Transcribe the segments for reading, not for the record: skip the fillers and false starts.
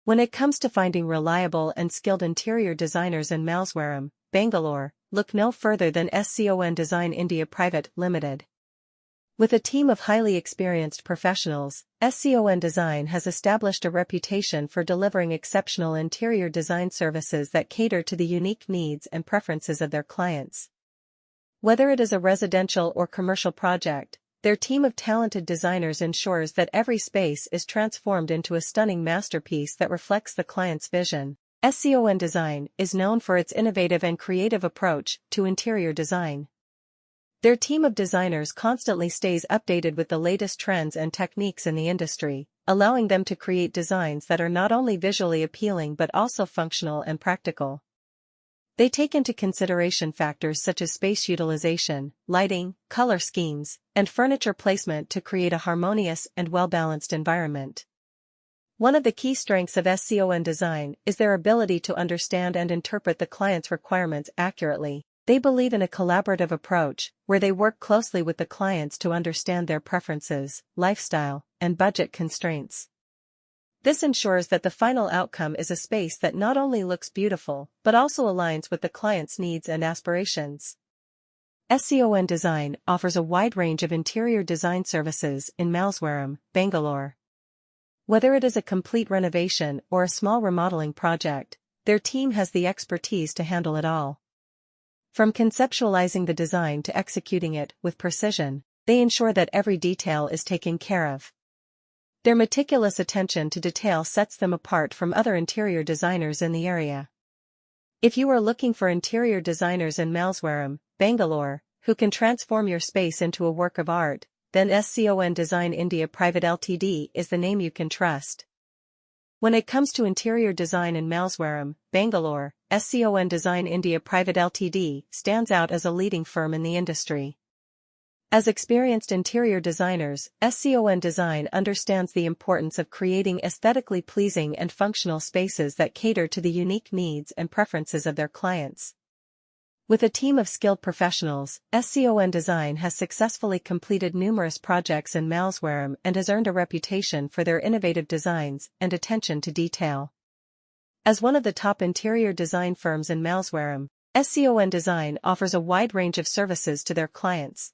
When it comes to finding reliable and skilled interior designers in Malleswaram, Bangalore, look no further than SCON Design India Private Limited. With a team of highly experienced professionals, SCON Design has established a reputation for delivering exceptional interior design services that cater to the unique needs and preferences of their clients. Whether it is a residential or commercial project, their team of talented designers ensures that every space is transformed into a stunning masterpiece that reflects the client's vision. SCON Design is known for its innovative and creative approach to interior design. Their team of designers constantly stays updated with the latest trends and techniques in the industry, allowing them to create designs that are not only visually appealing but also functional and practical. They take into consideration factors such as space utilization, lighting, color schemes, and furniture placement to create a harmonious and well-balanced environment. One of the key strengths of SCON Design is their ability to understand and interpret the client's requirements accurately. They believe in a collaborative approach, where they work closely with the clients to understand their preferences, lifestyle, and budget constraints. This ensures that the final outcome is a space that not only looks beautiful, but also aligns with the client's needs and aspirations. SCON Design offers a wide range of interior design services in Malleswaram, Bangalore. Whether it is a complete renovation or a small remodeling project, their team has the expertise to handle it all. From conceptualizing the design to executing it with precision, they ensure that every detail is taken care of. Their meticulous attention to detail sets them apart from other interior designers in the area. If you are looking for interior designers in Malleswaram, Bangalore, who can transform your space into a work of art, then SCON Design India Private Ltd is the name you can trust. When it comes to interior design in Malleswaram, Bangalore, SCON Design India Private Ltd stands out as a leading firm in the industry. As experienced interior designers, SCON Design understands the importance of creating aesthetically pleasing and functional spaces that cater to the unique needs and preferences of their clients. With a team of skilled professionals, SCON Design has successfully completed numerous projects in Malleswaram and has earned a reputation for their innovative designs and attention to detail. As one of the top interior design firms in Malleswaram, SCON Design offers a wide range of services to their clients.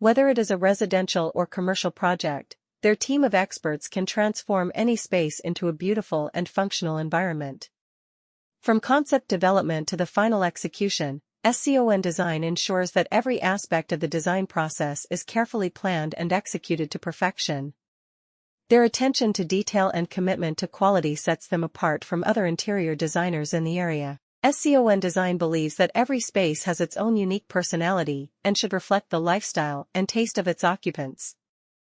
Whether it is a residential or commercial project, their team of experts can transform any space into a beautiful and functional environment. From concept development to the final execution, SCON Design ensures that every aspect of the design process is carefully planned and executed to perfection. Their attention to detail and commitment to quality sets them apart from other interior designers in the area. SCON Design believes that every space has its own unique personality and should reflect the lifestyle and taste of its occupants.